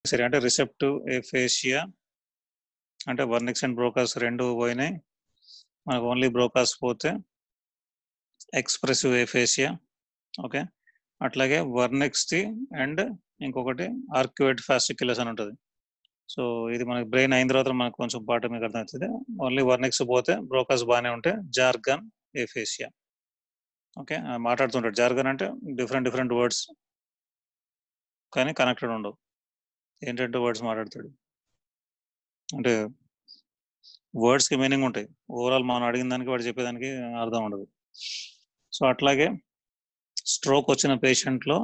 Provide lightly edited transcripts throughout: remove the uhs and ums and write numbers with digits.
సరే అంటే రిసెప్టివ్ ఏఫేషియా అంటే వర్నిక్స్ అండ్ బ్రోకాస్ రెండు పోయినాయి. మనకు ఓన్లీ బ్రోకాస్ పోతే ఎక్స్ప్రెసివ్ ఏఫేషియా. ఓకే, అట్లాగే వర్నిక్స్ది అండ్ ఇంకొకటి ఆర్క్యువేట్ ఫాస్టిక్యులస్ అని ఉంటుంది. సో ఇది మనకి బ్రెయిన్ అయిన తర్వాత మనకు కొంచెం పాట మీకు అర్థమవుతుంది. ఓన్లీ వర్నిక్స్ పోతే బ్రోకాస్ బాగానే ఉంటే జార్గన్ ఏఫేషియా. ఓకే, మాట్లాడుతుంటాడు. జార్గన్ అంటే డిఫరెంట్ డిఫరెంట్ వర్డ్స్ కానీ కనెక్టెడ్ ఉండవు. ఏంటంటే వర్డ్స్ మాట్లాడతాడు అంటే వర్డ్స్కి మీనింగ్ ఉంటాయి. ఓవరాల్ మనం అడిగిన దానికి వాడు చెప్పేదానికి అర్థం ఉండదు. సో అట్లాగే స్ట్రోక్ వచ్చిన పేషెంట్లో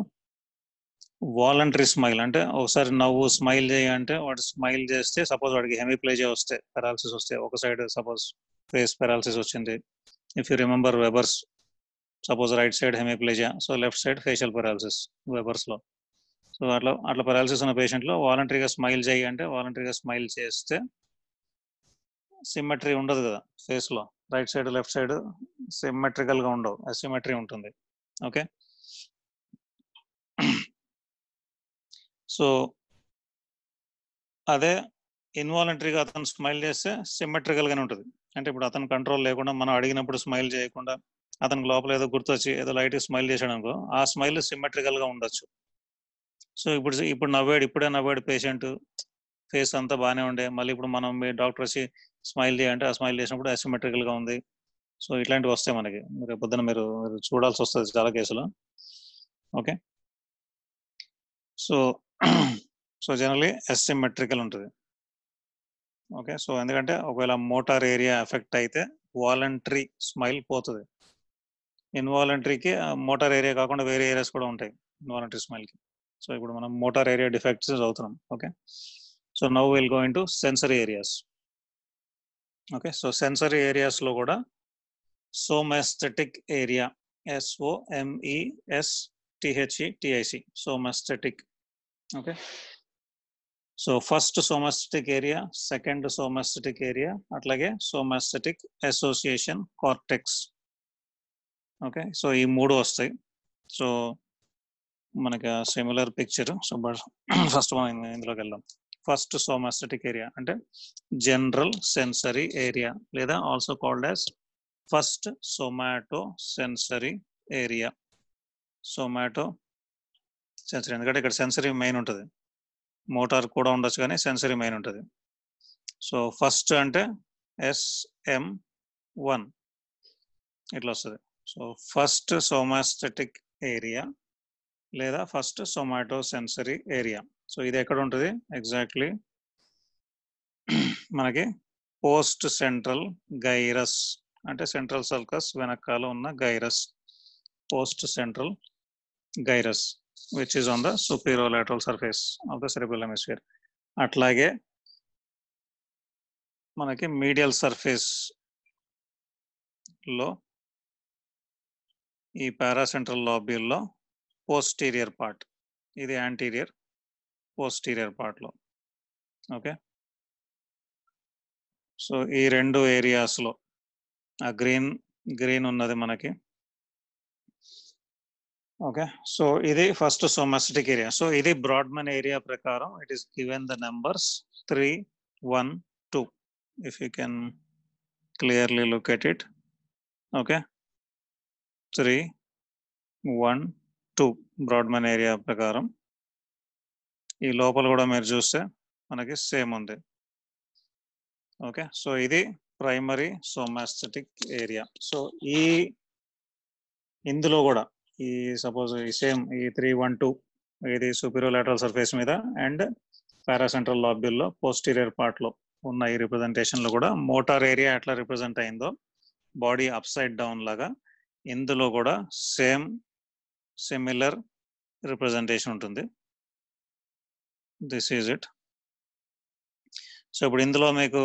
వాలంటరీ స్మైల్ అంటే ఒకసారి నవ్వు స్మైల్ చేయంటే వాడు స్మైల్ చేస్తే సపోజ్ వాడికి హెమిప్లేజియా వస్తే పెరాలసిస్ వస్తే ఒక సైడ్ సపోజ్ ఫేస్ పెరాలసిస్ వచ్చింది. If you remember Weber's, suppose right side hemiplegia, so left side facial paralysis వెబర్స్లో. సో అట్లా అట్లా పెరాలసిస్ ఉన్న పేషెంట్లో వాలంటరీగా స్మైల్ చేయి అంటే వాలంటరీగా స్మైల్ చేస్తే సిమెట్రీ ఉండదు కదా ఫేస్లో. రైట్ సైడ్ లెఫ్ట్ సైడ్ సిమెట్రికల్గా ఉండవు, అసిమెట్రీ ఉంటుంది. ఓకే, సో అదే ఇన్వాలంటరీగా అతను స్మైల్ చేస్తే సిమెట్రికల్గానే ఉంటుంది. అంటే ఇప్పుడు అతను కంట్రోల్ లేకుండా మనం అడిగినప్పుడు స్మైల్ చేయకుండా అతనికి లోపల ఏదో గుర్తొచ్చి ఏదో లైట్ స్మైల్ చేశాడు అనుకో, ఆ స్మైల్ సిమెట్రికల్గా ఉండొచ్చు. సో ఇప్పుడు నవ్వాడు, ఇప్పుడే నవ్వాడు పేషెంట్, ఫేస్ అంతా బాగానే ఉండే, మళ్ళీ ఇప్పుడు మనం మీ డాక్టర్ వచ్చి స్మైల్ చేయంటే ఆ స్మైల్ చేసినప్పుడు అసిమెట్రికల్గా ఉంది. సో ఇట్లాంటివి వస్తాయి మనకి. రేపు పొద్దున మీరు చూడాల్సి వస్తుంది చాలా కేసులు. Okay, so so generally asymmetrical ఉంటుంది. ఓకే, సో ఎందుకంటే ఒకవేళ మోటార్ ఏరియా ఎఫెక్ట్ అయితే వాలంటరీ స్మైల్ పోతుంది. ఇన్వాలంటరీకి మోటార్ ఏరియా కాకుండా వేరే ఏరియాస్ కూడా ఉంటాయి ఇన్వాలంటరీ స్మైల్కి. సో ఇప్పుడు మనం మోటార్ ఏరియా డిఫెక్ట్స్ చదువుతున్నాం. Okay, so now will go into sensory areas. Okay, so sensory ఏరియాస్లో కూడా somaesthetic area, SOMESTHETIC, somaesthetic. Okay, so first somaesthetic area, second somaesthetic area, అట్లాగే somaesthetic association cortex. Okay, so ఈ మూడు వస్తాయి. So మనకి similar picture. So first మనం ఇందులోకి వెళ్దాం. ఫస్ట్ సోమాస్థెటిక్ ఏరియా అంటే జనరల్ సెన్సరీ ఏరియా లేదా also called as first somato sensory area. Somato sensory ఎందుకంటే ఇక్కడ సెన్సరీ మెయిన్ ఉంటుంది, మోటార్ కూడా ఉండొచ్చు కానీ సెన్సరీ మెయిన్ ఉంటుంది. సో ఫస్ట్ అంటే SM1 ఇట్లా వస్తుంది. సో ఫస్ట్ సోమాస్థెటిక్ ఏరియా లేదా first somato sensory area. So ఇది ఎక్కడ ఉంటుంది ఎగ్జాక్ట్లీ మనకి పోస్ట్ సెంట్రల్ గైరస్ అంటే సెంట్రల్ సల్కస్ వెనకాల ఉన్న gyrus, post central gyrus which is on the సుపీరియోలాటరల్ surface of the cerebral hemisphere. అట్లాగే మనకి మీడియల్ సర్ఫేస్ లో ఈ పారాసెంట్రల్ లాబ్యూల్లో పోస్టీరియర్ పార్ట్, ఇది యాంటీరియర్ పోస్టీరియర్ పార్ట్లో. ఓకే, సో ఈ రెండు ఏరియాస్లో ఆ గ్రీన్ ఉన్నది మనకి. ఓకే, సో ఇది ఫస్ట్ సోమాస్థెటిక్ ఏరియా. సో ఇది బ్రాడ్మన్ ఏరియా ప్రకారం it is given the numbers 3, 1, 2. If you can clearly look at it. Okay, 3, 1, 2 Brodmann area ప్రకారం. ఈ లోపల కూడా మీరు చూస్తే మనకి సేమ్ ఉంది. ఓకే, సో ఇది ప్రైమరీ సోమాస్థెటిక్ ఏరియా. సో ఇందులో కూడా ఈ సపోజ్ ఈ సేమ్ ఈ 3, 1, 2 ఇది సుపీరియోలాటరల్ సర్ఫేస్ మీద అండ్ పారాసెంట్రల్ లాబ్యూల్లో పోస్టీరియర్ పార్ట్లో ఉన్న ఈ రిప్రజెంటేషన్లో కూడా మోటార్ ఏరియా ఎట్లా రిప్రజెంట్ అయిందో బాడీ అప్ సైడ్ డౌన్ లాగా ఇందులో కూడా సేమ్ సిమిలర్ రిప్రజెంటేషన్ ఉంటుంది. This is it. సో ఇప్పుడు ఇందులో మీకు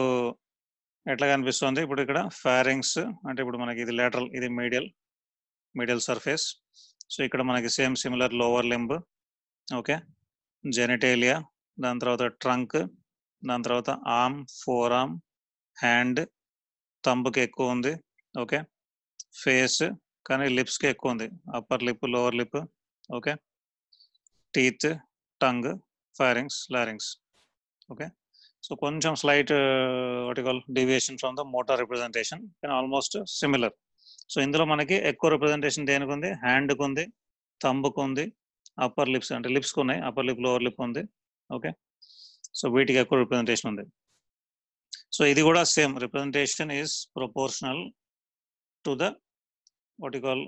ఎట్లా కనిపిస్తుంది, ఇప్పుడు ఇక్కడ ఫారింగ్స్ అంటే ఇప్పుడు మనకి ఇది లేటరల్, ఇది మీడియల్ సర్ఫేస్. సో ఇక్కడ మనకి same similar lower limb. Okay, genitalia, దాని తర్వాత ట్రంక్, దాని తర్వాత ఆర్మ్, ఫోర్ ఆర్మ్, హ్యాండ్, థంబ్కి ఎక్కువ ఉంది. ఓకే, ఫేస్ కానీ లిప్స్కి ఎక్కువ ఉంది, upper lip lower lip. Okay, teeth, tongue, pharynx, larynx. Okay, so కొంచెం slight what you call deviation from the motor representation and almost similar. So ఇందులో మనకి ఎక్కువ రిప్రజెంటేషన్ దేనికి ఉంది, హ్యాండ్కి ఉంది, థంబ్కి ఉంది, అప్పర్ లిప్స్ అంటే లిప్స్కి ఉన్నాయి, అప్పర్ లిప్ లోవర్ లిప్ ఉంది. ఓకే, సో వీటికి ఎక్కువ రిప్రజెంటేషన్ ఉంది. సో ఇది కూడా same representation is proportional to the what you call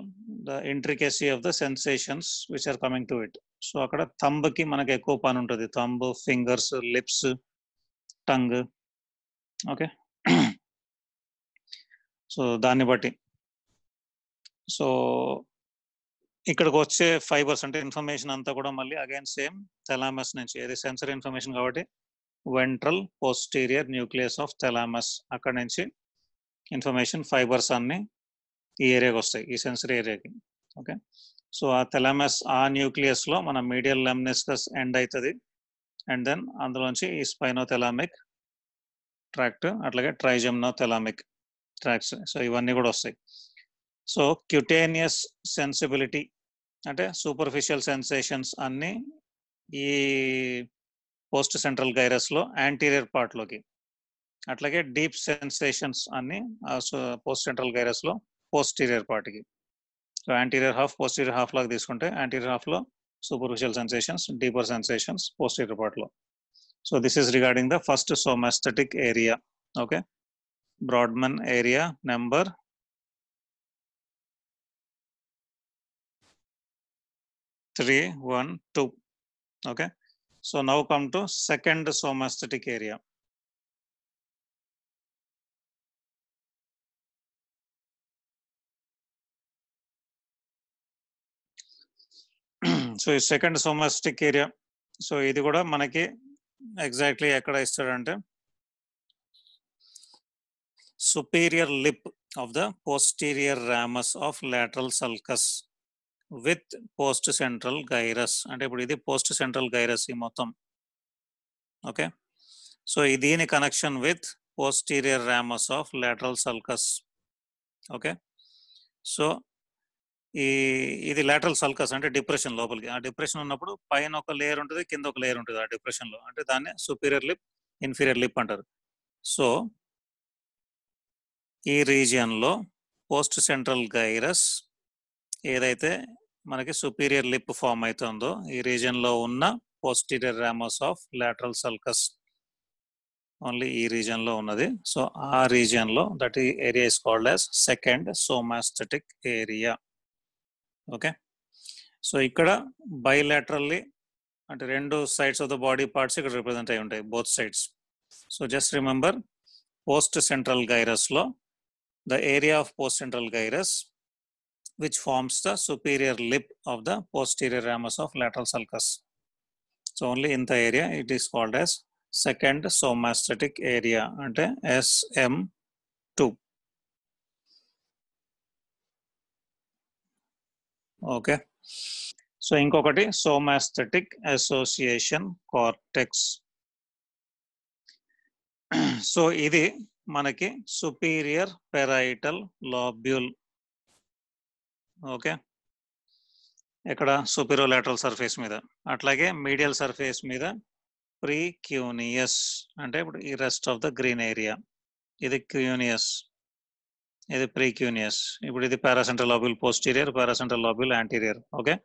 the intricacy of the sensations which are coming to it. So అక్కడ థంబ్కి మనకి ఎక్కువ పని ఉంటుంది, thumb, fingers, lips, tongue. Okay, so దాన్ని బట్టి సో ఇక్కడికి వచ్చే ఫైబర్స్ అంటే ఇన్ఫర్మేషన్ అంతా కూడా మళ్ళీ అగైన్ సేమ్ థెలామస్ నుంచి, ఏది సెన్సరీ ఇన్ఫర్మేషన్ కాబట్టి ventral posterior nucleus of thalamus, అక్కడ నుంచి ఇన్ఫర్మేషన్ ఫైబర్స్ అన్ని ఈ ఏరియాకి వస్తాయి, ఈ సెన్సరీ ఏరియాకి. ఓకే, సో ఆ థెలామస్ ఆ న్యూక్లియస్ లో మన మీడియల్ లెమ్నిస్కస్ ఎండ్ అవుతుంది, అండ్ దెన్ అందులోంచి ఈ స్పైనోథెలామిక్ ట్రాక్ట్, అట్లాగే ట్రైజెమ్నోథెలామిక్ ట్రాక్ట్స్, సో ఇవన్నీ కూడా వస్తాయి. సో క్యూటేనియస్ సెన్సిబిలిటీ అంటే సూపర్ఫిషియల్ సెన్సేషన్స్ అన్ని ఈ పోస్ట్ సెంట్రల్ గైరస్ లో యాంటీరియర్ పార్ట్ లోకి, అట్లాగే డీప్ సెన్సేషన్స్ అన్ని పోస్ట్ సెంట్రల్ గైరస్ లో పోస్టీరియర్ పార్ట్కి. So anterior half posterior half లాగా తీసుకుంటే యాంటీరియర్ హాఫ్ లో superficial sensations, deeper sensations posterior part లో. So this is regarding the first somaesthetic area. Okay, Brodmann area number 312. Okay, so now come to second somaesthetic area. So ఈ second సోమాస్టిక్ area, so ఇది కూడా మనకి exactly ఎక్కడ ఇస్తాడంటే superior lip of the posterior ramus of lateral sulcus with post central gyrus. అంటే ఇప్పుడు ఇది post central gyrus ఈ మొత్తం. ఓకే, సో దీని connection with posterior ramus of lateral sulcus. Okay, so ఇది లాటరల్ సల్కస్ అంటే డిప్రెషన్ లోపలికి, ఆ డిప్రెషన్ ఉన్నప్పుడు పైన ఒక లేయర్ ఉంటుంది, కింద ఒక లేయర్ ఉంటుంది ఆ డిప్రెషన్ లో, అంటే దాన్ని సుపీరియర్ లిప్, ఇన్ఫీరియర్ లిప్ అంటారు. సో ఈ రీజియన్ లో పోస్ట్ సెంట్రల్ గైరస్ ఏదైతే మనకి సుపీరియర్ లిప్ ఫామ్ అవుతుందో ఈ రీజియన్ లో ఉన్న posterior ramus of lateral sulcus only ఈ రీజియన్ లో ఉన్నది. సో ఆ రీజియన్ లో that area is called as second somaesthetic area. Okay, so ఇక్కడ బైలాటరల్లీ అంటే రెండు sides of the body parts ఇక్కడ రిప్రజెంట్ అయి ఉంటాయి, both sides. So just remember post central gyrus లో the area of post central gyrus which forms the superior lip of the posterior ramus of lateral sulcus. So only in the area it is called as second somaesthetic area ante SM2. Okay, so inkokati somaesthetic association cortex. So idi manaki superior parietal lobule. Okay, ఇక్కడ superior lateral surface మీద, అట్లాగే medial surface మీద precuneus అంటే ఇప్పుడు ఈ rest of the green area, ఇది cuneus, ఇది precuneus. ఇప్పుడు ఇది paracentral lobule posterior, paracentral lobule anterior. Okay,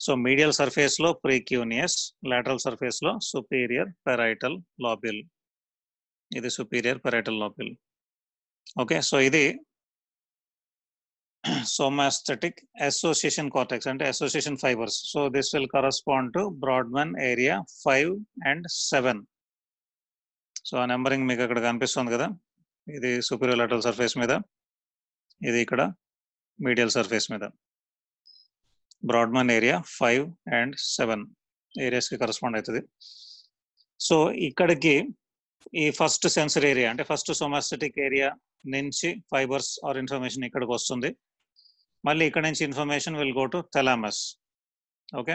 so medial surface లో ప్రీక్యూనియస్, లాటరల్ సర్ఫేస్ లో సుపీరియర్ పారైటల్ లాబ్యూల్, ఇది superior parietal lobule. Okay, so ఇది somaesthetic association cortex and association fibers. So this will correspond to Brodmann area 5 and 7. So ఆ numbering మీకు ఇక్కడ కనిపిస్తుంది కదా, ఇది superior lateral surface మీద, ఇది ఇక్కడ medial surface మీద. Brodmann area 5 and 7 ఏరియాస్ కి కరెస్పాండ్ అవుతుంది. సో ఇక్కడికి ఈ ఫస్ట్ సెన్సరీ ఏరియా అంటే ఫస్ట్ సోమాస్థెటిక్ ఏరియా నుంచి ఫైబర్స్ ఆర్ ఇన్ఫర్మేషన్ ఇక్కడికి వస్తుంది, మళ్ళీ ఇక్కడ నుంచి information will go to thalamus. Okay,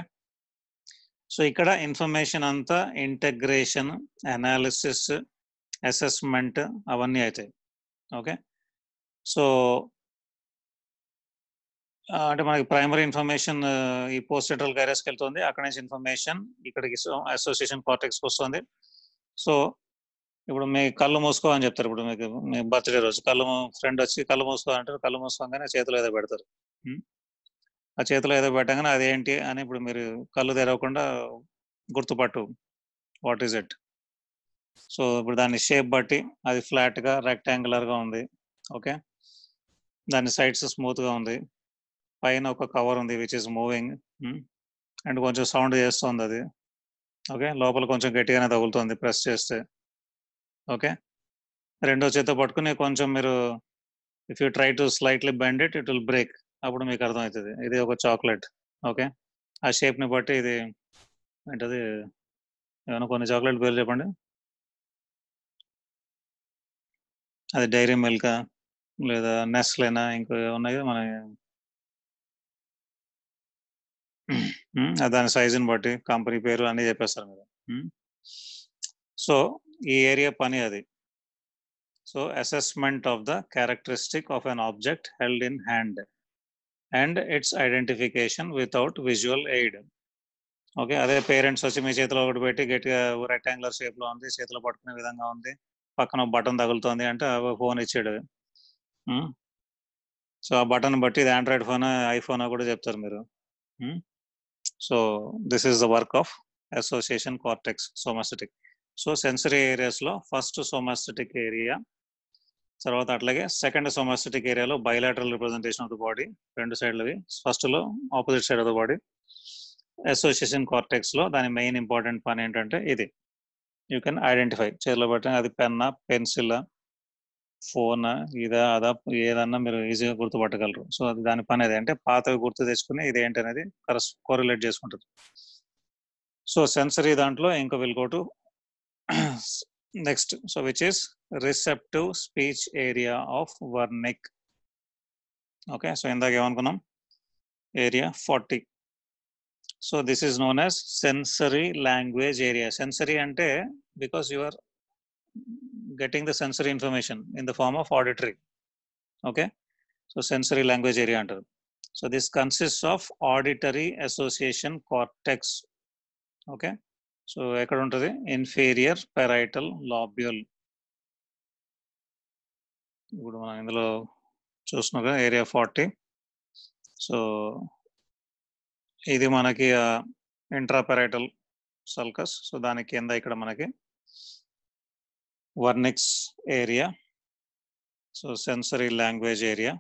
so ఇక్కడ ఇన్ఫర్మేషన్ అంతా ఇంటగ్రేషన్, అనాలిసిస్, అసెస్మెంట్ అవన్నీ అవుతాయి. ఓకే, సో అంటే మనకి ప్రైమరీ ఇన్ఫర్మేషన్ ఈ పోస్ట్ సెంట్రల్ గైరస్కి వెళ్తుంది. అక్కడ నుంచి ఇన్ఫర్మేషన్ ఇక్కడికి అసోసియేషన్ కార్టెక్స్కి వస్తుంది. సో ఇప్పుడు మీ కళ్ళు మూసుకో అని చెప్తారు. ఇప్పుడు మీకు మీ బర్త్డే రోజు ఫ్రెండ్ వచ్చి కళ్ళు మూసుకో అంటారు. కళ్ళు మూసుకోగానే చేతిలో ఏదో పెడతారు. ఆ చేతిలో ఏదో పెట్టగానే అదేంటి అని ఇప్పుడు మీరు కళ్ళు తెరవకుండా గుర్తుపట్టు వాట్ ఈజ్ ఇట్. సో ఇప్పుడు దాని షేప్ బట్టి అది ఫ్లాట్గా రెక్టాంగులర్గా ఉంది. ఓకే, దాని సైడ్స్ స్మూత్గా ఉంది, పైన ఒక కవర్ ఉంది విచ్ ఇస్ మూవింగ్ అండ్ కొంచెం సౌండ్ చేస్తుంది అది. ఓకే, లోపల కొంచెం గట్టిగానే తగులుతుంది ప్రెస్ చేస్తే. ఓకే, రెండో చేత్తో పట్టుకుని కొంచెం మీరు if you try to slightly bend it will break. అప్పుడు మీకు అర్థమవుతుంది ఇది ఒక చాక్లెట్. ఓకే, ఆ షేప్ని బట్టి ఇది ఏంటది, ఏమైనా కొన్ని చాక్లెట్ పేర్లు చెప్పండి. అది డైరీ మిల్కా లేదా నెస్లేనా ఇంకో ఉన్నాయి మన దాని సైజుని బట్టి కంపెనీ పేరు అన్నీ చెప్పేస్తారు మీరు. సో ఈ ఏరియా పని అది. So assessment of the characteristic of an object held in hand and it's identification without visual aid. Okay, అదే పేరెంట్స్ వచ్చి మీ చేతిలో ఒకటి పెట్టి గట్టిగా రెక్టాంగులర్ షేప్లో ఉంది, చేతిలో పట్టుకునే విధంగా ఉంది, పక్కన బటన్ తగులుతుంది అంటే ఫోన్ ఇచ్చాడు. సో ఆ బటన్ బట్టి ఇది ఆండ్రాయిడ్ ఫోనా ఐఫోనా కూడా చెప్తారు మీరు. So this is the work of association cortex somaesthetic. So sensory ఏరియాస్లో ఫస్ట్ సోమాస్థెటిక్ ఏరియా, తర్వాత అట్లాగే సెకండ్ సోమాస్థెటిక్ ఏరియాలో bilateral representation of the body, రెండు సైడ్లవి. ఫస్ట్లో opposite side of the body. Association కార్టెక్స్లో దాని మెయిన్ ఇంపార్టెంట్ పని ఏంటంటే ఇది, యూ కెన్ ఐడెంటిఫై. చేతిలో పెట్టిన అది పెన్నా, పెన్సిల్, ఫోన్, ఇదా అదా ఏదన్నా మీరు ఈజీగా గుర్తుపట్టగలరు. సో అది దాని పని అది. అంటే పాతవి గుర్తు తెచ్చుకుని ఇది ఏంటి అనేది కోరిలేట్ చేసుకుంటుంది. సో సెన్సరీ దాంట్లో ఇంకా will go to next, so which is receptive speech area of Wernicke. Okay, so ఇందాక ఏమనుకున్నాం, area 40. So this is known as sensory language area. Sensory అంటే because you are getting the sensory information in the form of auditory. Okay, so sensory language area antaru. So this consists of auditory association cortex. Okay, so ekkada untadi, inferior parietal lobule. ఇప్పుడు మనం ఇందులో చూస్తున్నాం area 40. So ఇది మనకి ఇంట్రాపెరైటల్ sulcus. So దాని కింద ఇక్కడ మనకి Wernicke's area. So sensory language area.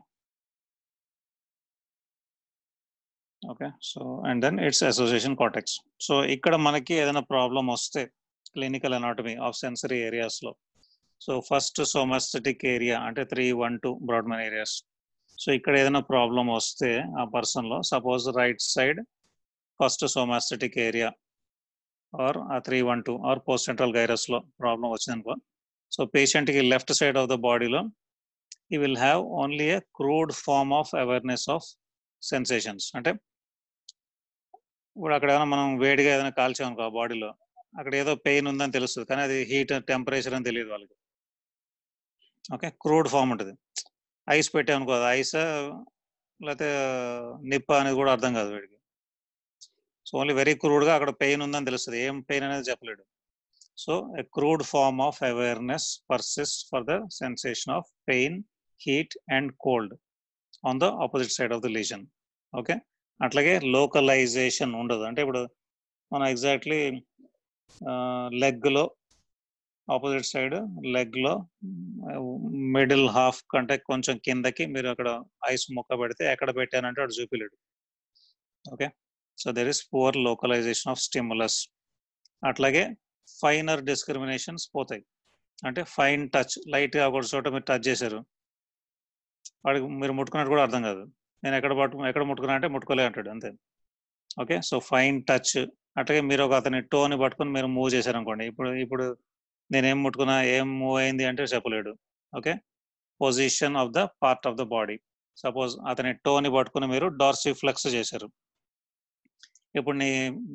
Okay, so and then it's association cortex. So ఇక్కడ మనకి ఏదైనా ప్రాబ్లం వస్తే క్లినికల్ అనాటమీ ఆఫ్ సెన్సరీ ఏరియాస్లో, సో ఫస్ట్ సోమాస్థెటిక్ ఏరియా అంటే 312 బ్రాడ్మన్ ఏరియాస్. సో ఇక్కడ ఏదైనా ప్రాబ్లం వస్తే ఆ పర్సన్లో, suppose right side first somaesthetic area or ఆ 312 ఆర్ పోస్ట్ సెంట్రల్ గైరస్లో ప్రాబ్లం వచ్చిందనుకో, సో పేషెంట్కి లెఫ్ట్ సైడ్ ఆఫ్ ద బాడీలో ఈ will have only a crude form of awareness of sensations. అంటే ఇప్పుడు అక్కడ ఏమైనా మనం వేడిగా ఏదైనా కాల్చామనుకో ఆ బాడీలో, అక్కడ ఏదో పెయిన్ ఉందని తెలుస్తుంది, కానీ అది హీట్ టెంపరేచర్ అని తెలియదు వాళ్ళకి. ఓకే, క్రూడ్ ఫామ్ ఉంటుంది. ఐస్ పెట్టామనుకో, అది ఐస్ లేకపోతే నిప్ప అనేది కూడా అర్థం కాదు వీడికి. సో ఓన్లీ వెరీ క్రూడ్గా అక్కడ పెయిన్ ఉందని తెలుస్తుంది, ఏం పెయిన్ అనేది చెప్పలేడు. So a crude form of awareness persist for the sensation of pain, heat and cold on the opposite side of the lesion. Okay, అట్లాగే లోకలైజేషన్ ఉండదు. అంటే ఇప్పుడు మనం ఎగ్జాక్ట్లీ లెగ్లో ఆపోజిట్ సైడ్ లెగ్లో మిడిల్ హాఫ్ కంటే కొంచెం కిందకి మీరు అక్కడ ఐస్ ముక్క పెడితే ఎక్కడ పెట్టానంటే అక్కడ చూపిలేడు. Okay, so there is poor localization of stimulus. అట్లాగే ఫైనర్ డిస్క్రిమినేషన్స్ పోతాయి. అంటే ఫైన్ టచ్, లైట్గా ఒక చోట మీరు టచ్ చేశారు, వాడికి మీరు ముట్టుకున్నట్టు కూడా అర్థం కాదు. నేను ఎక్కడ ముట్టుకున్నా అంటే ముట్టుకోలే అంటాడు అంతే. Okay, so fine touch. అట్లాగే మీరు ఒక అతని టోని పట్టుకుని మీరు మూవ్ చేశారనుకోండి, ఇప్పుడు నేనేం ముట్టుకున్నా, ఏం మూవ్ అయింది అంటే చెప్పలేడు. Okay, position of the part of the body. Suppose అతని టోని పట్టుకుని మీరు డార్సిఫ్లెక్స్ చేశారు, ఇప్పుడు నీ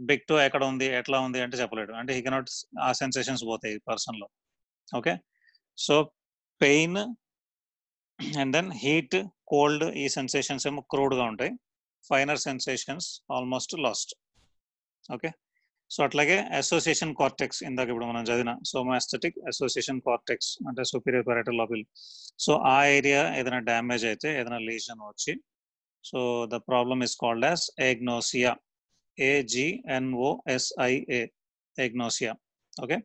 బిగ్ టో ఎక్కడ ఉంది, ఎట్లా ఉంది అంటే చెప్పలేడు. అంటే హీ కెనాట్, ఆ సెన్సేషన్స్ పోతాయి పర్సన్లో. Okay, so pain and then heat, cold ఈ సెన్సేషన్స్ ఏమో క్రూడ్గా ఉంటాయి. Finer sensations almost lost. Okay, so అట్లాగే అసోసియేషన్ కార్టెక్స్ ఇందాక ఇప్పుడు మనం చదివిన సోమాస్థెటిక్ అసోసియేషన్ కార్టెక్స్ అంటే సుపీరియర్ పారిటల్ లోబ్. సో ఆ ఏరియా ఏదైనా డ్యామేజ్ అయితే, ఏదైనా లీజన్ వచ్చి, so the problem is called as agnosia, AGNOSIA, agnosia. Okay,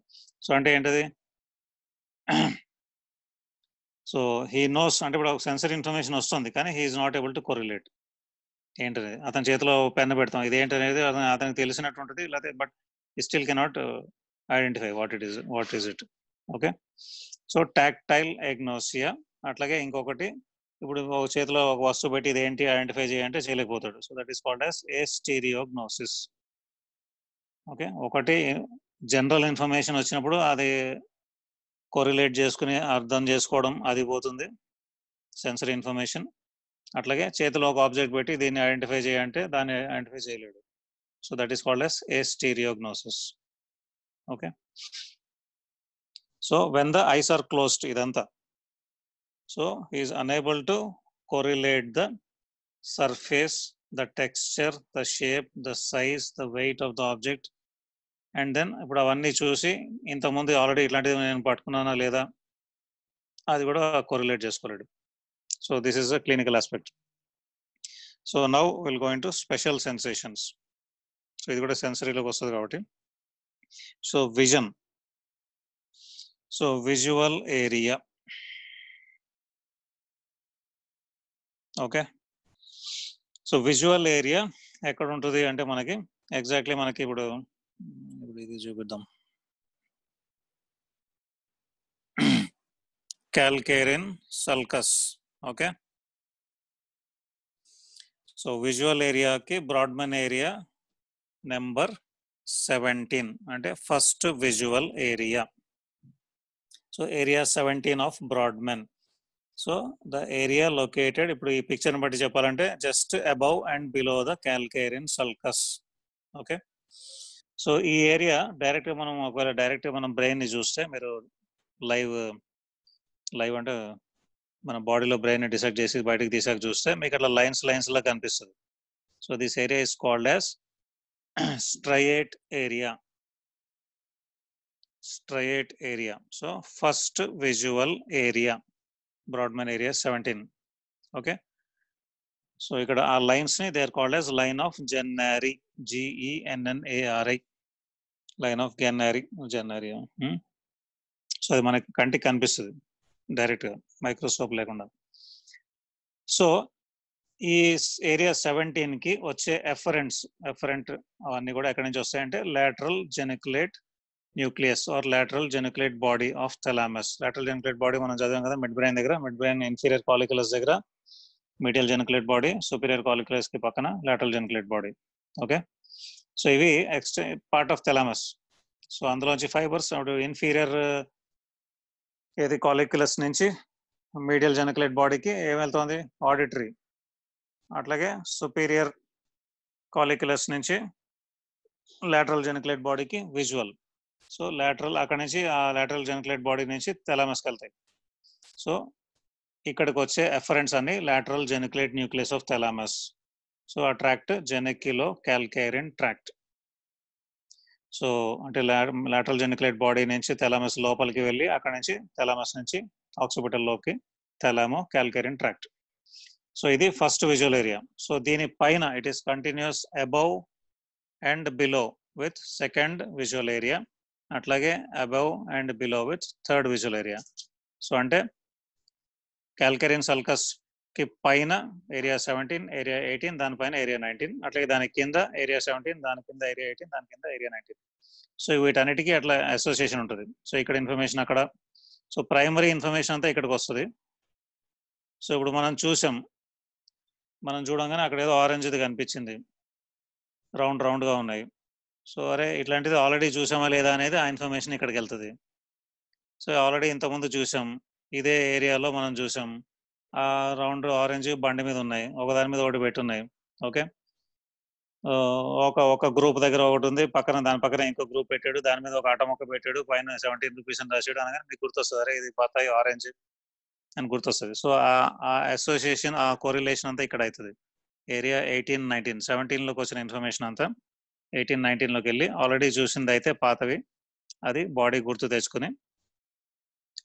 so అంటే ఏంటది? సో హీ నోస్ అంటే ఇప్పుడు ఒక సెన్సరీ ఇన్ఫర్మేషన్ వస్తుంది కానీ he is not able to correlate. ఏంటనేది అతని చేతిలో పెన్ను పెడతాం, ఇది ఏంటనేది అతనికి తెలిసినటువంటిది, లేకపోతే but still cannot identify what is it. Okay, so tactile agnosia. అట్లాగే ఇంకొకటి, ఇప్పుడు ఒక చేతిలో ఒక వస్తువు పెట్టి ఇది ఏంటి ఐడెంటిఫై చేయాలంటే చేయలేకపోతాడు. So that is called as astereognosis. Okay, ఒకటి జనరల్ ఇన్ఫర్మేషన్ వచ్చినప్పుడు అది కొరిలేట్ చేసుకుని అర్థం చేసుకోవడం అది పోతుంది, సెన్సరీ ఇన్ఫర్మేషన్. అట్లాగే చేతిలో ఒక ఆబ్జెక్ట్ పెట్టి దీన్ని ఐడెంటిఫై చేయాలంటే దాన్ని ఐడెంటిఫై చేయలేడు. So that is called as astereognosis. Okay, so when the eyes are closed ఇదంతా, so he is unable to correlate the surface, the texture, the shape, the size, the weight of the object. And then ఇప్పుడు అవన్నీ చూసి ఇంతకుముందు already ఇట్లాంటిది నేను పట్టుకున్నానా లేదా అది కూడా కొరిలేట్ చేసుకోలేడు. So this is a clinical aspect. So now will go into special sensations. So ఇది కూడా సెన్సరీలోకి వస్తుంది కాబట్టి. So vision, so visual area. Okay, so visual area ఎక్కడ ఉంటుంది అంటే మనకి ఎగ్జాక్ట్లీ మనకి ఇప్పుడు ఇది చూపిద్దాం. Calcarine sulcus. Okay, so visual ఏరియాకి బ్రాడ్మన్ ఏరియా నెంబర్ 17 అంటే first visual area. So area 17 of Brodmann. So the area located, ఇప్పుడు ఈ పిక్చర్ని బట్టి చెప్పాలంటే just above and below the calcarine sulcus. Okay, so ఈ ఏరియా డైరెక్ట్గా మనం ఒకవేళ డైరెక్ట్గా మనం బ్రెయిన్ని చూస్తే, మీరు లైవ్ అంటే మన బాడీలో బ్రెయిన్ డిసెక్ట్ చేసి బయటకు తీసాక చూస్తే మీకు అట్లా లైన్స్ లా కనిపిస్తుంది. So this area is called as striate area. Striate area. So first visual area Brodmann area 17. Okay, so ఇక్కడ ఆ లైన్స్ ని they are called as line of Gennari, GENNARI, line of Gennari. So అది మనకి కంటికి కనిపిస్తుంది direct గా, microscope లేకుండా. So ఈ ఏరియా 17 కి వచ్చే ఎఫరెంట్ అవన్నీ కూడా ఎక్కడి నుంచి వస్తాయంటే lateral geniculate nucleus or lateral geniculate body of thalamus. Lateral geniculate body మనం చదివాం కదా, మిడ్ బ్రెయిన్ దగ్గర, మిడ్ బ్రెయిన్ ఇన్ఫీరియర్ కాలిక్యులస్ దగ్గర medial geniculate body, superior colliculus కి పక్కన lateral geniculate body. Okay, so ఇవి పార్ట్ ఆఫ్ థలామస్. సో అందులోంచి fibres inferior ఏది కాలిక్యులస్ నుంచి మీడియల్ జెనిక్యులేట్ బాడీకి ఏం వెళ్తుంది, ఆడిటరీ. అట్లాగే సుపీరియర్ కాలిక్యులస్ నుంచి లాటరల్ జెనిక్యులేట్ బాడీకి విజువల్. సో లాటరల్ అక్కడ నుంచి ఆ లాటరల్ జెనిక్యులేట్ బాడీ నుంచి థలామస్కి వెళ్తాయి. సో ఇక్కడికి వచ్చే ఎఫరెంట్స్ అన్ని lateral geniculate nucleus of thalamus. So ఆ tract geniculo calcarine tract. So అంటే లాటరల్ జెనిక్యులేట్ బాడీ నుంచి థలామస్ లోపలికి వెళ్ళి అక్కడ నుంచి థలామస్ నుంచి ఆక్సిపిటల్ లోకి థలామో క్యాల్కేరిన్ ట్రాక్ట్. సో ఇది ఫస్ట్ విజువల్ ఏరియా. సో దీని పైన it is continues above and below with second visual area, అట్లాగే above and below with third visual area. So అంటే క్యాల్కేరిన్ సల్కస్ కి పైన ఏరియా 17, ఏరియా 18, దానిపైన area 19, అట్లాగే దాని కింద ఏరియా 17, దాని కింద ఏరియా 18, దాని కింద ఏరియా 19. సో వీటన్నిటికీ అట్లా అసోసియేషన్ ఉంటుంది. సో ఇక్కడ ఇన్ఫర్మేషన్ అక్కడ, సో ప్రైమరీ ఇన్ఫర్మేషన్ అంతా ఇక్కడికి వస్తుంది. సో ఇప్పుడు మనం చూడంగానే అక్కడ ఏదో ఆరెంజ్ది కనిపించింది, రౌండ్గా ఉన్నాయి. సో అరే ఇట్లాంటిది ఆల్రెడీ చూసామా లేదా అనేది ఆ ఇన్ఫర్మేషన్ ఇక్కడికి వెళ్తుంది. సో ఆల్రెడీ ఇంతకుముందు చూసాం, ఇదే ఏరియాలో మనం చూసాం, ఆ రౌండ్ ఆరెంజ్ బండి మీద ఉన్నాయి, ఒకదాని మీద ఒకటి పెట్టున్నాయి. ఓకే, ఒక గ్రూప్ దగ్గర ఒకటి ఉంది, దాని పక్కన ఇంకో గ్రూప్ పెట్టాడు, దాని మీద ఒక ఆట మొక్క పెట్టాడు, పైన 17 రూపీస్ అని రాశాడు అనగానే మీకు గుర్తొస్తుంది, అరే ఇది బత్తాయి ఆరెంజ్. అని గుర్తొస్తుంది. సో ఆ అసోసియేషన్, ఆ కోరిలేషన్ అంతా ఇక్కడ అవుతుంది. ఏరియా 18, 19, 17లోకి వచ్చిన ఇన్ఫర్మేషన్ అంతా 18, 19లోకి వెళ్ళి ఆల్రెడీ చూసింది అయితే పాతవి అది బాడీ గుర్తు తెచ్చుకుని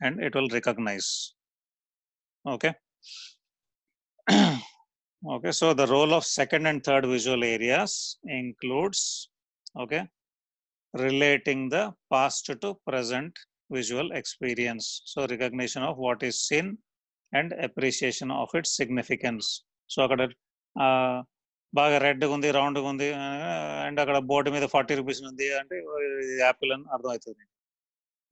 and it will recognise. Okay. Okay, so the role of second and third visual areas includes, okay, relating the past to present visual experience. So recognition of what is seen and appreciation of its significance. So అక్కడ బాగా రెడ్గా ఉంది, రౌండ్గా ఉంది and అక్కడ board మీద 40 rupees ఉంది అంటే యాపిల్ అని అర్థమవుతుంది.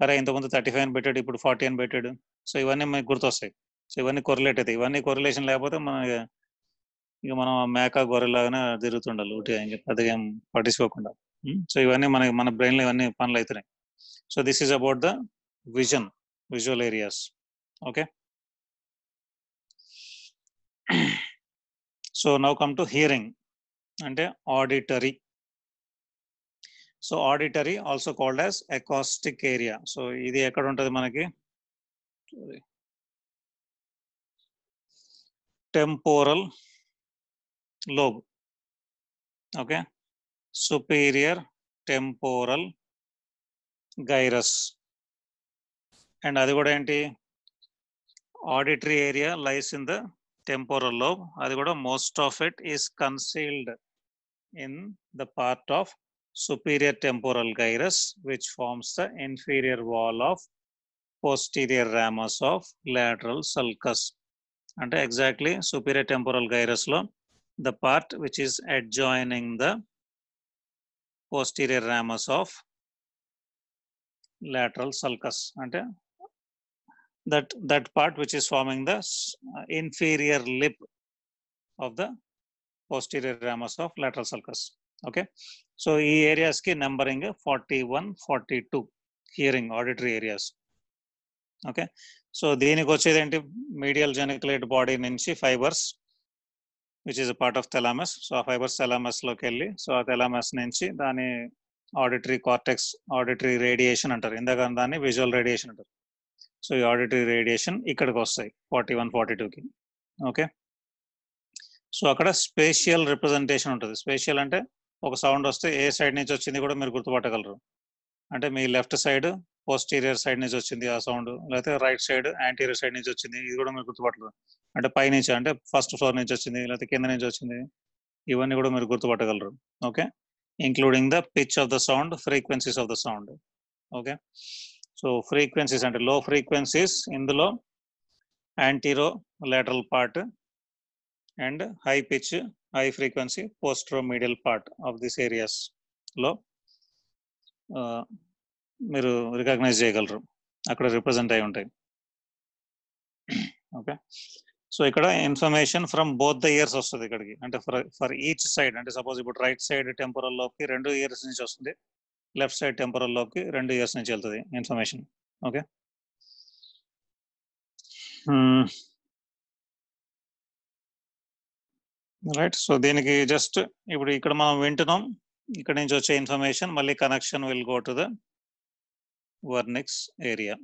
అరే ఇంతకుముందు 35 అని పెట్టాడు, ఇప్పుడు 40 అని పెట్టాడు. సో ఇవన్నీ మనకి గుర్తొస్తాయి. సో ఇవన్నీ కొరిలేట్ అవుతాయి. ఇవన్నీ కొరిలేషన్ లేకపోతే మన ఇక మనం మేక గొర్రెలాగానే తిరుగుతుండాలి ఊటిగా, ఇంకా పెద్దగా ఏం పట్టించుకోకుండా. సో ఇవన్నీ మన బ్రెయిన్లో ఇవన్నీ పనులు అవుతున్నాయి. So this is about the visual areas. Okay. So now come to hearing అంటే auditory. So auditory also called as acoustic area. So ఇది ఎక్కడ ఉంటుంది మనకి? Temporal lobe. Okay. superior temporal gyrus. And అది కూడా ఏంటి? Auditory area lies in the temporal lobe. అది కూడా most of it is concealed in the part of superior temporal gyrus which forms the inferior wall of posterior ramus of lateral sulcus. అంటే exactly superior temporal gyrus లో the part which is adjoining the posterior ramus of lateral sulcus, అంటే that part which is forming the inferior lip of the posterior ramus of lateral sulcus. Okay, so ఈ areas కి numbering 41, 42 hearing auditory areas. Okay, so దీనికి వచ్చేది ఏంటి? medial geniculate body నుంచి fibers which is a part of thalamus. So ఆ fibres thalamus లోకి వెళ్ళి, so ఆ thalamus నుంచి దాని ఆడిటరీ కార్టెక్స్, ఆడిటరీ రేడియేషన్ అంటారు. ఇందాక దాన్ని విజువల్ రేడియేషన్ అంటారు. సో ఈ ఆడిటరీ రేడియేషన్ ఇక్కడికి వస్తాయి 41, 42కి. ఓకే. సో అక్కడ స్పేషియల్ రిప్రజెంటేషన్ ఉంటుంది. స్పేషియల్ అంటే ఒక సౌండ్ వస్తే ఏ సైడ్ నుంచి వచ్చింది కూడా మీరు గుర్తుపట్టగలరు. అంటే మీ లెఫ్ట్ సైడ్ పోస్టీరియర్ సైడ్ నుంచి వచ్చింది ఆ సౌండ్, లేకపోతే రైట్ సైడ్ యాంటీరియర్ సైడ్ నుంచి వచ్చింది, ఇది కూడా మీరు గుర్తుపట్టరు. అంటే పై నుంచి అంటే ఫస్ట్ ఫ్లోర్ నుంచి వచ్చింది, లేకపోతే కింద నుంచి వచ్చింది, ఇవన్నీ కూడా మీరు గుర్తుపట్టగలరు. Okay, including the pitch of the sound, frequencies of the sound. Okay, so frequencies అంటే లో ఫ్రీక్వెన్సీస్ ఇందులో antero lateral part and high pitch, high frequency posteromedial part of this areas లో మీరు రికగ్నైజ్ చేయగలరు, అక్కడ రిప్రజెంట్ అయి ఉంటాయి. Okay, so ఇక్కడ information from both the ears వస్తుంది ఇక్కడికి. అంటే ఫర్ ఈచ్ సైడ్, అంటే సపోజ్ ఇప్పుడు రైట్ సైడ్ టెంపోరల్ లోకి 2 ఇయర్స్ నుంచి వస్తుంది, లెఫ్ట్ సైడ్ టెంపోరల్ లోకి 2 ఇయర్స్ నుంచి వెళ్తుంది ఇన్ఫర్మేషన్. Okay, right. సో దీనికి జస్ట్ ఇప్పుడు ఇక్కడ మనం వింటున్నాం, ఇక్కడ నుంచి వచ్చే ఇన్ఫర్మేషన్ మళ్ళీ connection will go to the Wernicke's area.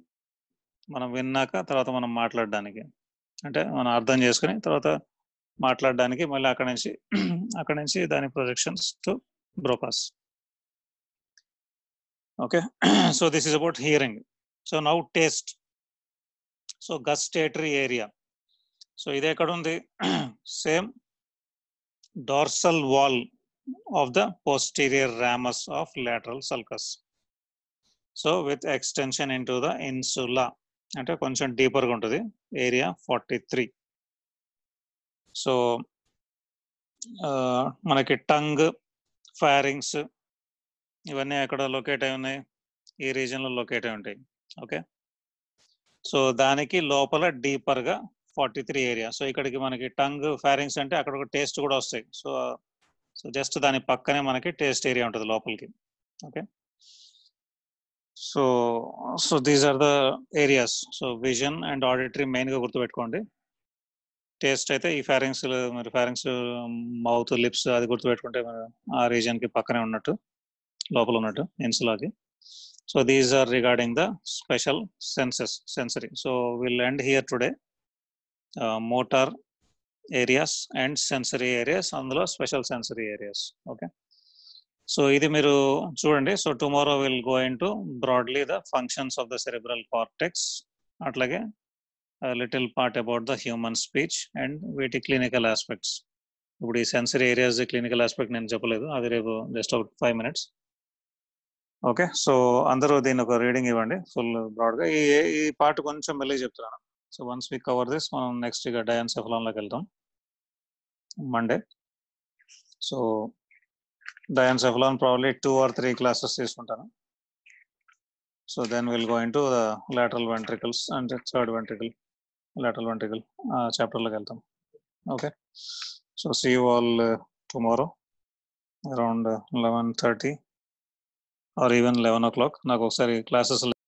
మనం విన్నాక తర్వాత మనం మాట్లాడడానికి, అంటే మనం అర్థం చేసుకుని తర్వాత మాట్లాడడానికి మళ్ళీ అక్కడ నుంచి దాని projections to Broca's. Okay, so this is about hearing. So now taste. So gustatory area. So ఇది ఎక్కడ ఉంది? Same dorsal wall of the posterior ramus of lateral sulcus. So with extension into the insula, అంటే కొంచెం deeper గా ఉంటుంది, area 43. So మనకి tongue, pharynx ఇవన్నీ ఎక్కడ లొకేట్ అయి ఉన్నాయి? ఈ రీజన్ లో లొకేట్ అయి ఉంటాయి. ఓకే, సో దానికి లోపల డీపర్ గా 43 ఏరియా. సో ఇక్కడికి మనకి టంగ్, ఫారింగ్స్ అంటే అక్కడ ఒక టేస్ట్ కూడా వస్తాయి. సో జస్ట్ దాని పక్కనే మనకి టేస్ట్ ఏరియా ఉంటుంది లోపలికి. Okay, so these are the areas. So vision and auditory main గా గుర్తుపెట్టుకోండి. టేస్ట్ అయితే ఈ ఫారింగ్స్, మరి ఫారింగ్స్, మౌత్, లిప్స్ అది గుర్తుపెట్టుకుంటే ఆ రీజన్ కి పక్కనే ఉన్నట్టు, లోపల ఉన్నట్టు ఇన్సులాకి. So these are regarding the special sensory. So will end here today. motor areas and sensory areas, అందులో special sensory areas. Okay. So ఇది మీరు చూడండి. So tomorrow we'll go into broadly the functions of the cerebral cortex, అట్లాగే a little part about the human speech and వీటి clinical aspects. ఇప్పుడు ఈ sensory areas clinical aspect నేను చెప్పలేదు, అది రేపు జస్ట్ ఒక 5 minutes. ఓకే, సో అందరూ దీన్ని ఒక రీడింగ్ ఇవ్వండి ఫుల్ బ్రాడ్గా. ఈ పార్ట్ కొంచెం మెల్లి చెప్తున్నాను. So once we cover this, మనం నెక్స్ట్ ఇక డయాన్సెఫలాన్లోకి వెళ్తాం Monday. So diencephalon probably 2 or 3 classes తీసుకుంటాను. So then will go into the lateral ventricles and third ventricle, lateral ventricle చాప్టర్లోకి వెళ్తాం. Okay, so see you all tomorrow around 11:30 or even 11 o'clock. నాకు ఒకసారి classes